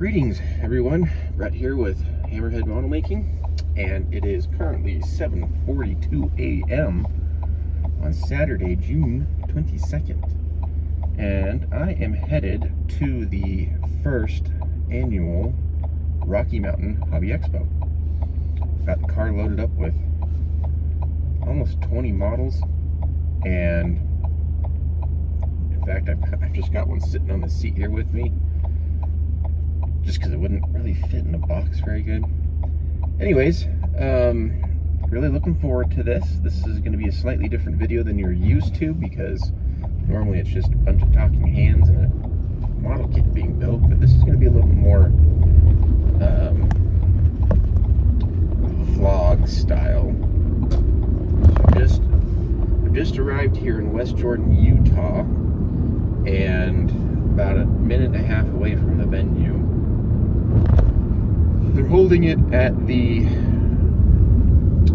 Greetings, everyone. Brett here with Hammerhead Model Making, and it is currently 7:42 a.m. on Saturday, June 22nd, and I am headed to the first annual Rocky Mountain Hobby Expo. Got the car loaded up with almost 20 models, and in fact, I've just got one sitting on the seat here with me, just because it wouldn't really fit in a box very good. Anyways, really looking forward to this. This is going to be a slightly different video than you're used to, because normally it's just a bunch of talking hands and a model kit being built, but this is going to be a little more vlog style. So I've just arrived here in West Jordan, Utah, and about a minute and a half away from the venue. They're holding it at the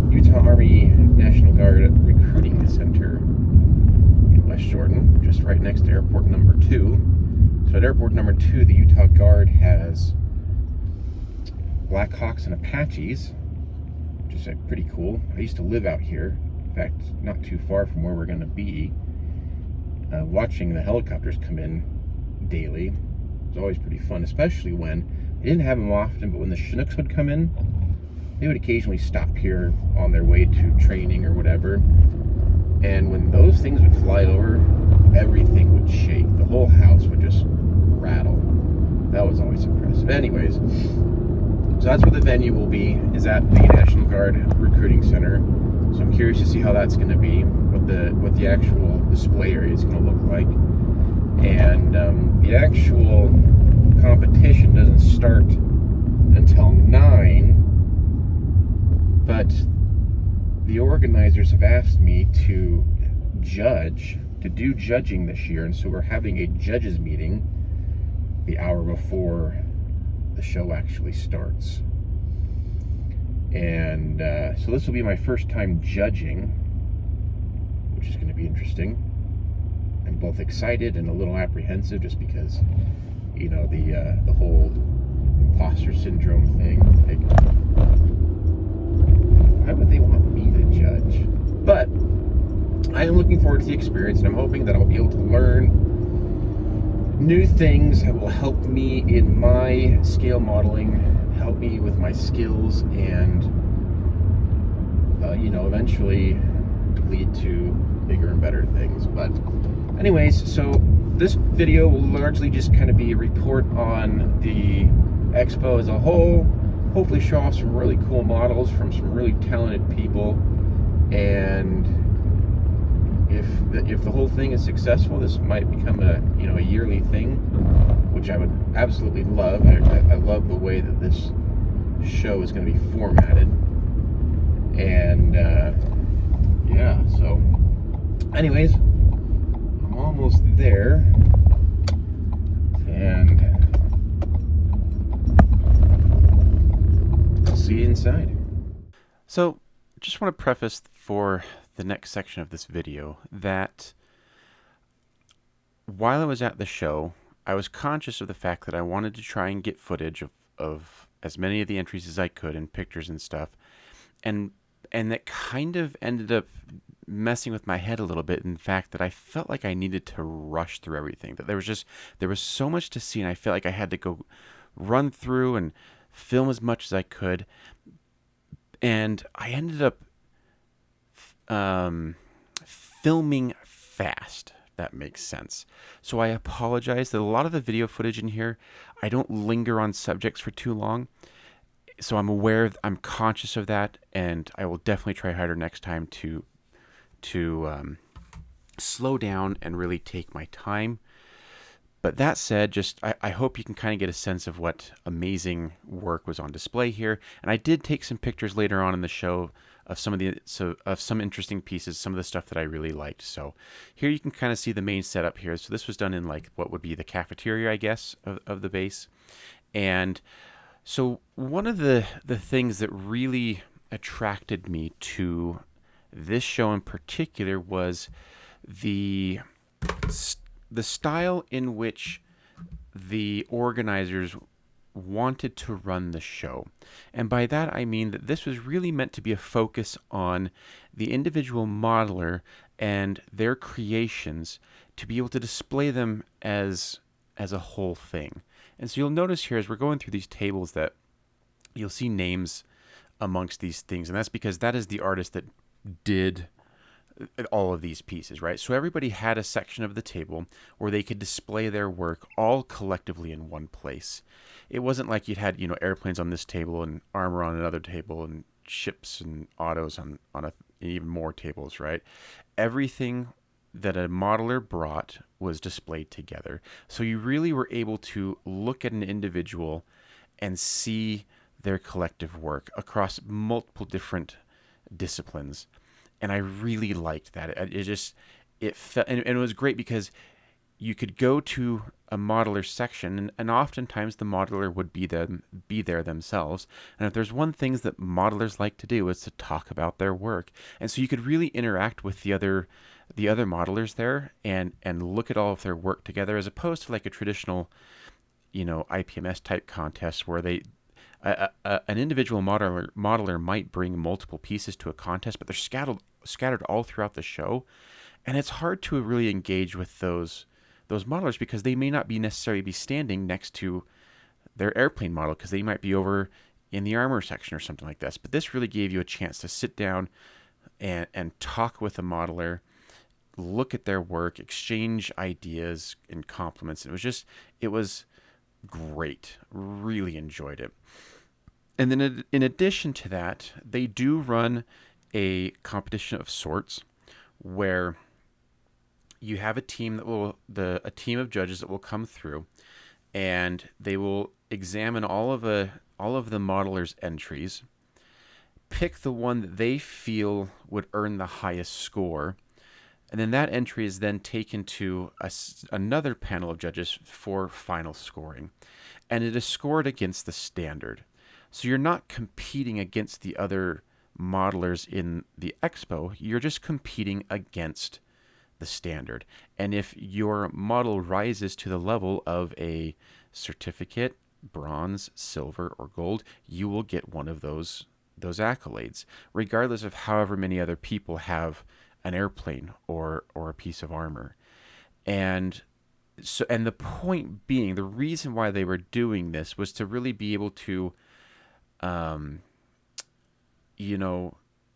Utah Army National Guard Recruiting Center in West Jordan, just right next to airport number 2. So at airport number 2, the Utah Guard has Blackhawks and Apaches, which is pretty cool. I used to live out here, in fact, not too far from where we're going to be. Watching the helicopters come in daily was always pretty fun, especially when they didn't have them often, but when the Chinooks would come in, they would occasionally stop here on their way to training or whatever. And when those things would fly over, everything would shake. The whole house would just rattle. That was always impressive. Anyways, so that's where the venue will be, is at the National Guard Recruiting Center. So I'm curious to see how that's going to be, what the actual display area is going to look like. And the actual competition doesn't start until 9, but the organizers have asked me to do judging this year, and so we're having a judges meeting the hour before the show actually starts. And so this will be my first time judging, which is going to be interesting. I'm both excited and a little apprehensive, just because, you know, the whole imposter syndrome thing. Like, why would they want me to judge? But I am looking forward to the experience, and I'm hoping that I'll be able to learn new things that will help me in my scale modeling, help me with my skills, and you know, eventually lead to bigger and better things. But anyways, so this video will largely just kind of be a report on the expo as a whole, hopefully show off some really cool models from some really talented people, and if the whole thing is successful, this might become a yearly thing, which I would absolutely love. I love the way that this show is going to be formatted, and yeah, so anyways, I'm almost there, and I'll see you inside. So, just want to preface for the next section of this video that while I was at the show, I was conscious of the fact that I wanted to try and get footage of as many of the entries as I could, and pictures and stuff, and that kind of ended up messing with my head a little bit, in the fact that I felt like I needed to rush through everything, that there was so much to see, and I felt like I had to go run through and film as much as I could, and I ended up filming fast, if that makes sense. So I apologize that a lot of the video footage in here, I don't linger on subjects for too long. So I'm conscious of that, and I will definitely try harder next time to slow down and really take my time. But that said, I hope you can kind of get a sense of what amazing work was on display here. And I did take some pictures later on in the show of some interesting pieces, some of the stuff that I really liked. So here you can kind of see the main setup here. So this was done in like what would be the cafeteria, I guess, of the base. And so one of the things that really attracted me to this show in particular was the style in which the organizers wanted to run the show. And by that I mean that this was really meant to be a focus on the individual modeler and their creations, to be able to display them as a whole thing. And so you'll notice here as we're going through these tables that you'll see names amongst these things, and that's because that is the artist that did all of these pieces, right? So everybody had a section of the table where they could display their work all collectively in one place. It wasn't like you'd had, airplanes on this table and armor on another table and ships and autos on even more tables, right? Everything that a modeler brought was displayed together. So you really were able to look at an individual and see their collective work across multiple different disciplines. And I really liked that. It felt, and it was great because you could go to a modeler section, and oftentimes the modeler would be there themselves. And if there's one thing that modelers like to do, is to talk about their work. And so you could really interact with the other modelers there and look at all of their work together, as opposed to like a traditional, IPMS type contest where an individual modeler might bring multiple pieces to a contest, but they're scattered all throughout the show, and it's hard to really engage with those modelers because they may not be necessarily be standing next to their airplane model, because they might be over in the armor section or something like this. But this really gave you a chance to sit down and talk with a modeler, look at their work, exchange ideas and compliments. It was great. Really enjoyed it. And then in addition to that, they do run a competition of sorts where you have a team a team of judges that will come through, and they will examine all of the modelers' entries, pick the one that they feel would earn the highest score, and then that entry is then taken to another panel of judges for final scoring, and it is scored against the standard. So you're not competing against the other modelers in the expo, you're just competing against the standard. And if your model rises to the level of a certificate, bronze, silver, or gold, you will get one of those accolades, regardless of however many other people have an airplane or a piece of armor. And the point being, the reason why they were doing this was to really be able to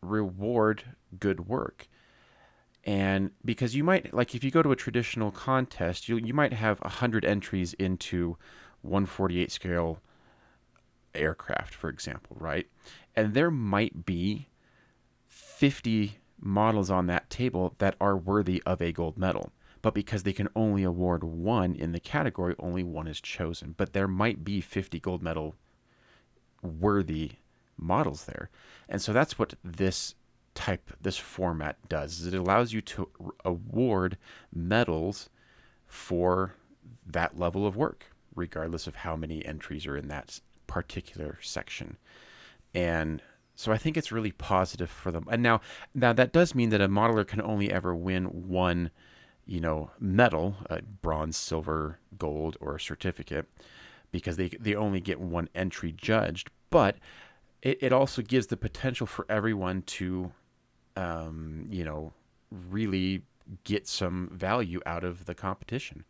reward good work. And because you might, like, if you go to a traditional contest, you might have 100 entries into 1/48 scale aircraft, for example, right? And there might be 50 models on that table that are worthy of a gold medal. But because they can only award one in the category, only one is chosen. But there might be 50 gold medal worthy models there. And so that's what this format does, is it allows you to award medals for that level of work, regardless of how many entries are in that particular section. And so I think it's really positive for them. And now that does mean that a modeler can only ever win one, medal, bronze, silver, gold, or a certificate, because they only get one entry judged. But it also gives the potential for everyone to, really get some value out of the competition.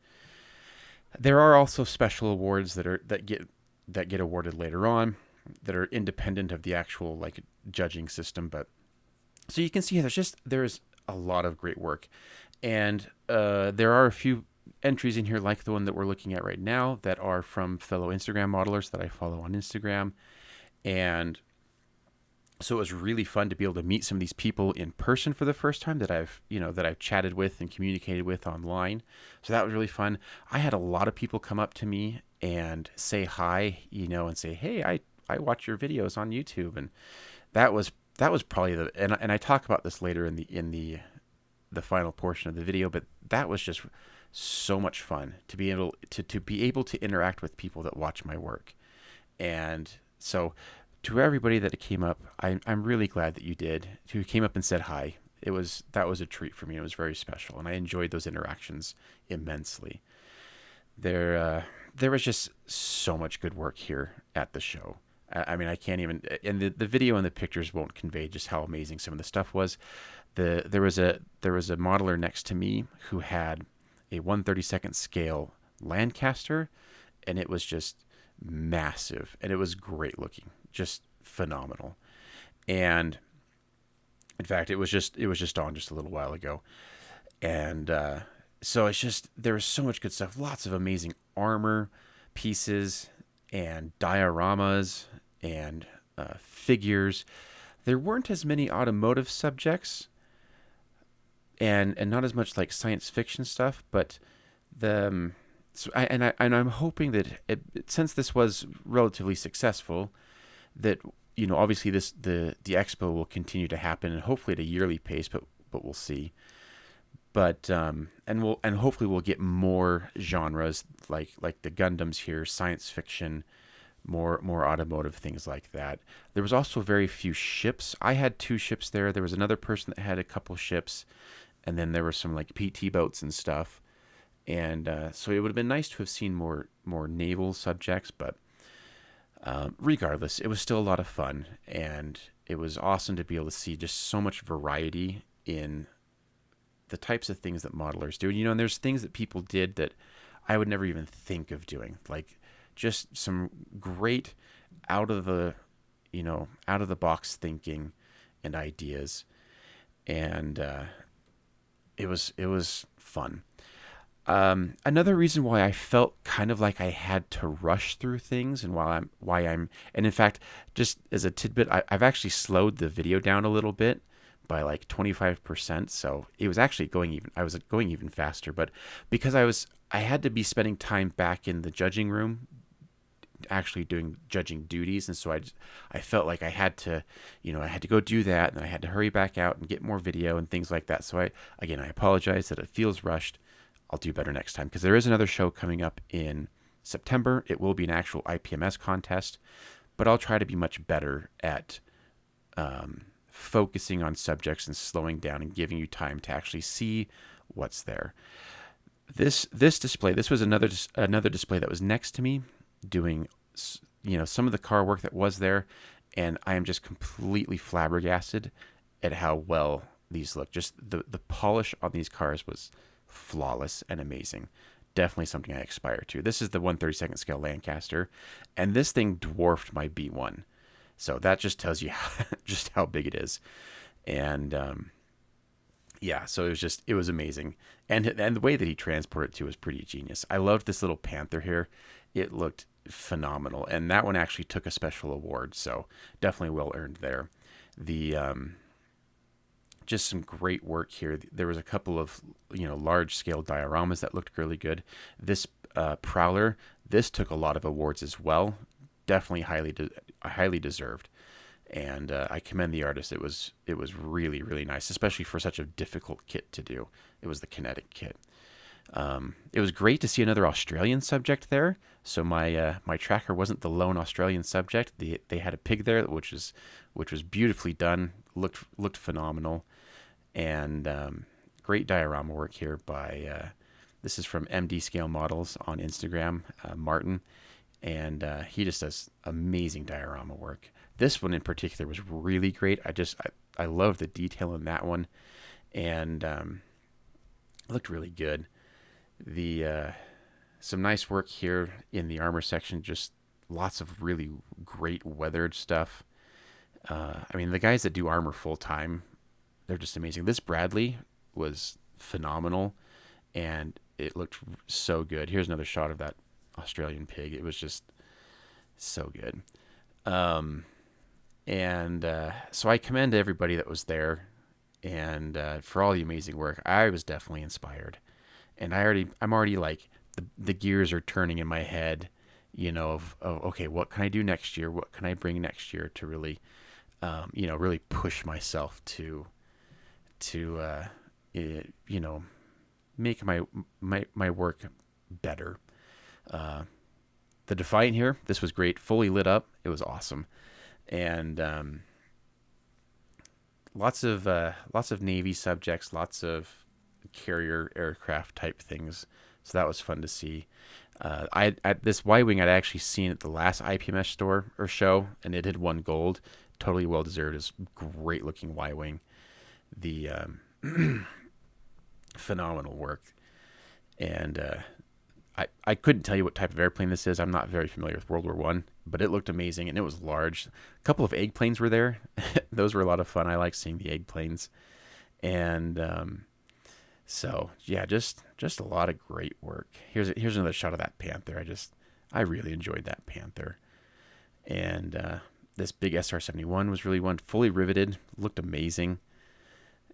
There are also special awards that get awarded later on, that are independent of the actual judging system. But so you can see there's a lot of great work, and there are a few entries in here like the one that we're looking at right now that are from fellow Instagram modelers that I follow on Instagram. And so it was really fun to be able to meet some of these people in person for the first time that I've chatted with and communicated with online. So that was really fun. I had a lot of people come up to me and say hi, and say, "Hey, I watch your videos on YouTube." And that was probably and I talk about this later in the final portion of the video, but that was just so much fun to be able to interact with people that watch my work. And so to everybody that came up, I'm really glad that you did, who came up and said hi. That was a treat for me. It was very special, and I enjoyed those interactions immensely. there was just so much good work here at the show. I mean, I can't even, and the video and the pictures won't convey just how amazing some of the stuff was. There was a modeler next to me who had a 1/32 scale Lancaster, and it was just massive, and it was great looking, just phenomenal. And in fact, it was just on just a little while ago, and so it's just there was so much good stuff, lots of amazing armor pieces and dioramas and figures. There weren't as many automotive subjects, and not as much like science fiction stuff, but the I'm hoping that since this was relatively successful, that obviously the expo will continue to happen, and hopefully at a yearly pace, but we'll see. But and hopefully we'll get more genres like the Gundams here, science fiction, more automotive things like that. There was also very few ships. I had two ships there. There was another person that had a couple ships, and then there were some like PT boats and stuff. And so it would have been nice to have seen more naval subjects, but regardless, it was still a lot of fun, and it was awesome to be able to see just so much variety in the types of things that modelers do. And there's things that people did that I would never even think of doing, like just some great out of the out of the box thinking and ideas, and it was fun. Another reason why I felt kind of like I had to rush through things, and and in fact, just as a tidbit, I've actually slowed the video down a little bit by like 25%. So it was actually I was going even faster, but because I had to be spending time back in the judging room, actually doing judging duties, and so I felt like I had to, I had to go do that, and I had to hurry back out and get more video and things like that. So I apologize that it feels rushed. I'll do better next time, because there is another show coming up in September. It will be an actual IPMS contest, but I'll try to be much better at focusing on subjects and slowing down and giving you time to actually see what's there. This display, this was another display that was next to me, doing some of the car work that was there, and I am just completely flabbergasted at how well these look. Just the polish on these cars was flawless and amazing. Definitely something I aspire to. This is the 1/32 scale Lancaster, and this thing dwarfed my B1. So that just tells you just how big it is. And yeah, so it was amazing. And the way that he transported it too was pretty genius. I loved this little panther here. It looked phenomenal. And that one actually took a special award, so definitely well earned there. The just some great work here. There was a couple of large scale dioramas that looked really good. This Prowler, this took a lot of awards as well. Definitely highly deserved, and I commend the artist. It was really, really nice, especially for such a difficult kit to do. It was the kinetic kit. It was great to see another Australian subject there. So my tracker wasn't the lone Australian subject. They had a pig there, which was beautifully done. Looked phenomenal, and great diorama work here by this is from MD Scale Models on Instagram, Martin, and he just does amazing diorama work. This one in particular was really great. I love the detail in that one, and looked really good. The some nice work here in the armor section. Just lots of really great weathered stuff. I mean, the guys that do armor full time, they're just amazing. This Bradley was phenomenal, and it looked so good. Here's another shot of that Australian pig. It was just so good. And so I commend everybody that was there, and for all the amazing work. I was definitely inspired, and I'm already like the gears are turning in my head, of okay, what can I do next year? What can I bring next year to really, really push myself to make my work better. The Defiant here, this was great, fully lit up. It was awesome, and lots of Navy subjects, lots of carrier aircraft type things. So that was fun to see. This Y-wing I'd actually seen at the last IPMS store or show, and it had won gold. Totally well deserved. It's great looking Y-wing. The phenomenal work, and I couldn't tell you what type of airplane this is. I'm not very familiar with World War One, but it looked amazing and it was large. A couple of egg planes were there. Those were a lot of fun. I like seeing the egg planes, and so yeah, just a lot of great work. Here's another shot of that Panther. I really enjoyed that Panther, and this big SR-71 was really fully riveted, looked amazing.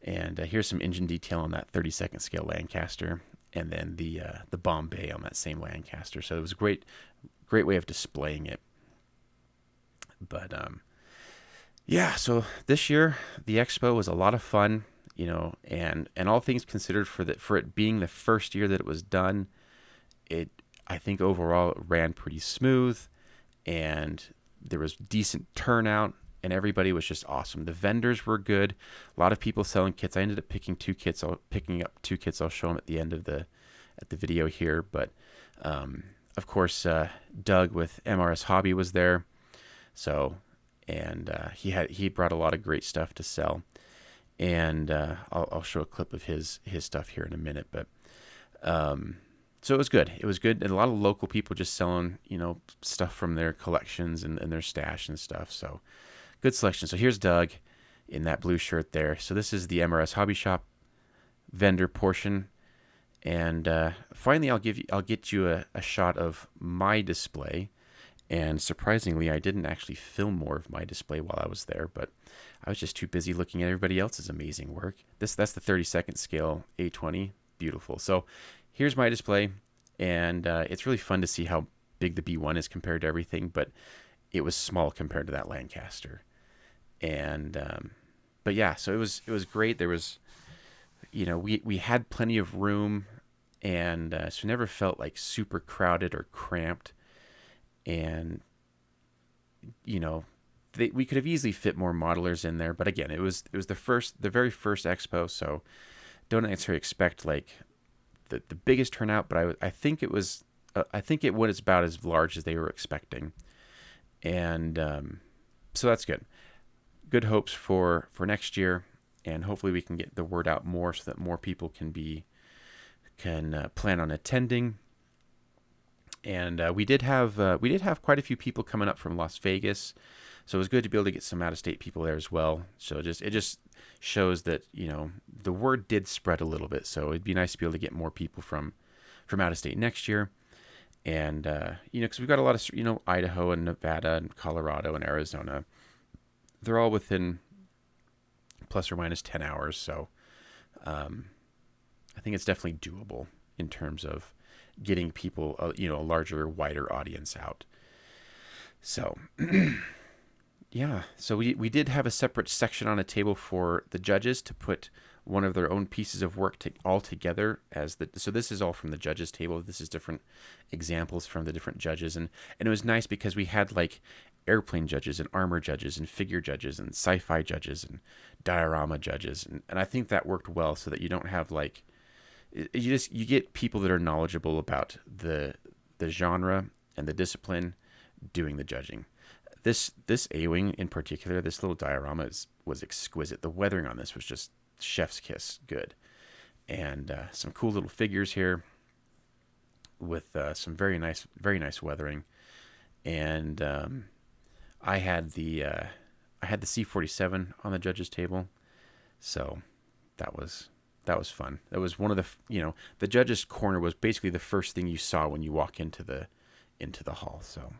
And here's some engine detail on that 32nd scale Lancaster, and then the bomb bay on that same Lancaster. So it was a great way of displaying it. But yeah, so this year the Expo was a lot of fun, and all things considered, for it being the first year that it was done, I think overall it ran pretty smooth, and there was decent turnout. And everybody was just awesome. The vendors were good. A lot of people selling kits. I ended up picking up 2 kits. I'll show them at the end of the video here. But of course, Doug with MRS Hobby was there. So, and he brought a lot of great stuff to sell. And I'll show a clip of his stuff here in a minute. But so it was good. It was good. And a lot of local people just selling stuff from their collections and their stash and stuff. So. Good selection. So here's Doug in that blue shirt there. So this is the MRS Hobby Shop vendor portion, and finally I'll get you a shot of my display. And surprisingly, I didn't actually film more of my display while I was there, but I was just too busy looking at everybody else's amazing work. That's the 32nd scale A20, beautiful. So here's my display, and it's really fun to see how big the B1 is compared to everything, but it was small compared to that Lancaster. And but yeah, so it was great. There was, we had plenty of room, and so never felt like super crowded or cramped. And we could have easily fit more modelers in there, but again, it was the very first Expo, so don't necessarily expect like the biggest turnout. But I think it was about as large as they were expecting, and so that's good. Good hopes for next year, and hopefully we can get the word out more so that more people can plan on attending. And we did have quite a few people coming up from Las Vegas, so it was good to be able to get some out-of-state people there as well. So it just shows that the word did spread a little bit. So it'd be nice to be able to get more people from out of state next year. And because we've got a lot of Idaho and Nevada and Colorado and Arizona. They're all within plus or minus 10 hours, so I think it's definitely doable in terms of getting people, a larger, wider audience out. So, yeah. So we did have a separate section on a table for the judges to put one of their own pieces of work all together so this is all from the judges table. This is different examples from the different judges, and it was nice because we had like airplane judges and armor judges and figure judges and sci-fi judges and diorama judges, and I think that worked well so that you don't have like you get people that are knowledgeable about the genre and the discipline doing the judging. This A-wing in particular, this little diorama was exquisite. The weathering on this was just chef's kiss good, and some cool little figures here with some very nice weathering. And I had the C-47 on the judges table, so that was fun. That was one of the judges corner was basically the first thing you saw when you walk into the hall. So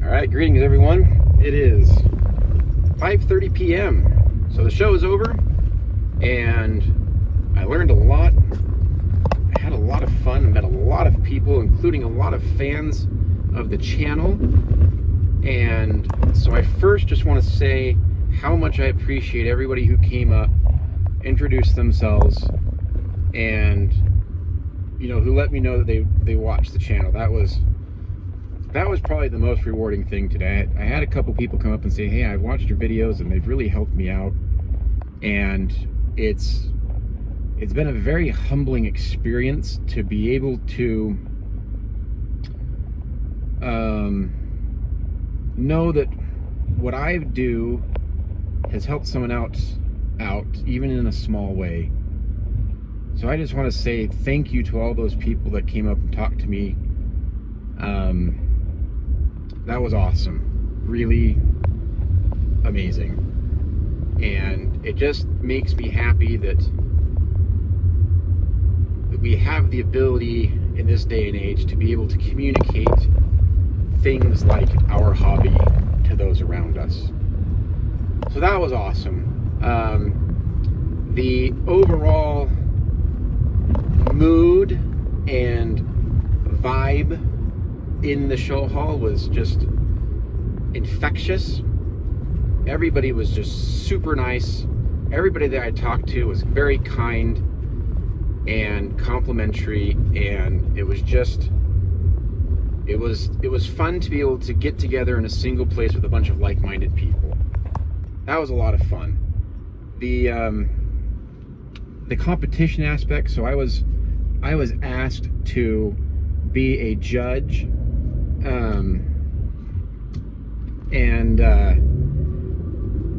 all right, greetings everyone. It is 5:30 p.m. So the show is over, and I learned a lot. I had a lot of fun, met a lot of people, including a lot of fans of the channel. And so I first just want to say how much I appreciate everybody who came up, introduced themselves, and who let me know that they watched the channel. That was probably the most rewarding thing today. I had a couple people come up and say, hey, I watched your videos and they've really helped me out, and it's it's been a very humbling experience to be able to know that what I do has helped someone out, even in a small way. So I just want to say thank you to all those people that came up and talked to me. That was awesome. Really amazing. And it just makes me happy that we have the ability in this day and age to be able to communicate things like our hobby to those around us. So that was awesome. The overall mood and vibe in the show hall was just infectious. Everybody was just super nice. Everybody that I talked to was very kind and complimentary, and it was just it was fun to be able to get together in a single place with a bunch of like-minded people. That was a lot of fun. The competition aspect, so I was asked to be a judge, and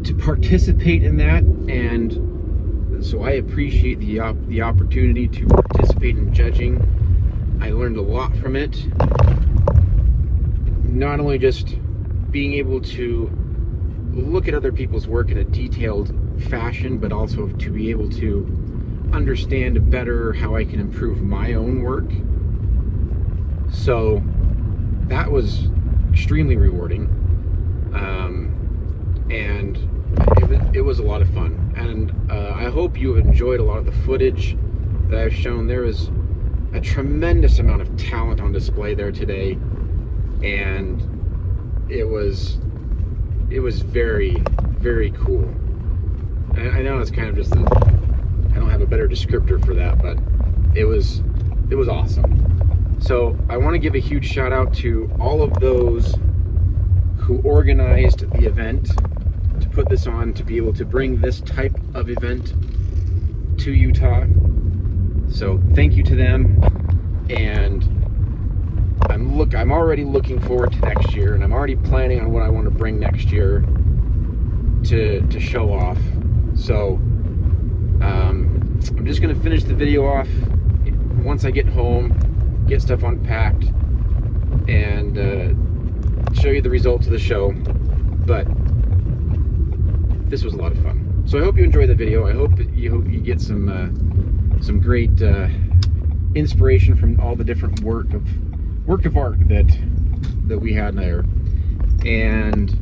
to participate in that, and so I appreciate the opportunity to participate in judging. I learned a lot from it. Not only just being able to look at other people's work in a detailed fashion, but also to be able to understand better how I can improve my own work. So that was extremely rewarding, and it was a lot of fun. And I hope you have enjoyed a lot of the footage that I've shown. There is a tremendous amount of talent on display there today, and it was very, very cool. I know it's kind of just I don't have a better descriptor for that, but it was awesome. So I want to give a huge shout out to all of those who organized the event, to put this on, to be able to bring this type of event to Utah. So thank you to them, and I'm already looking forward to next year, and I'm already planning on what I want to bring next year to show off. So I'm just going to finish the video off once I get home, get stuff unpacked, and show you the results of the show. But this was a lot of fun. So I hope you enjoy the video. I hope you get some great inspiration from all the different work of art that we had there. And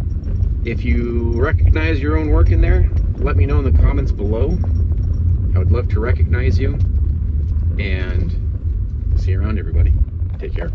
if you recognize your own work in there, let me know in the comments below. I would love to recognize you. And see you around, everybody. Take care.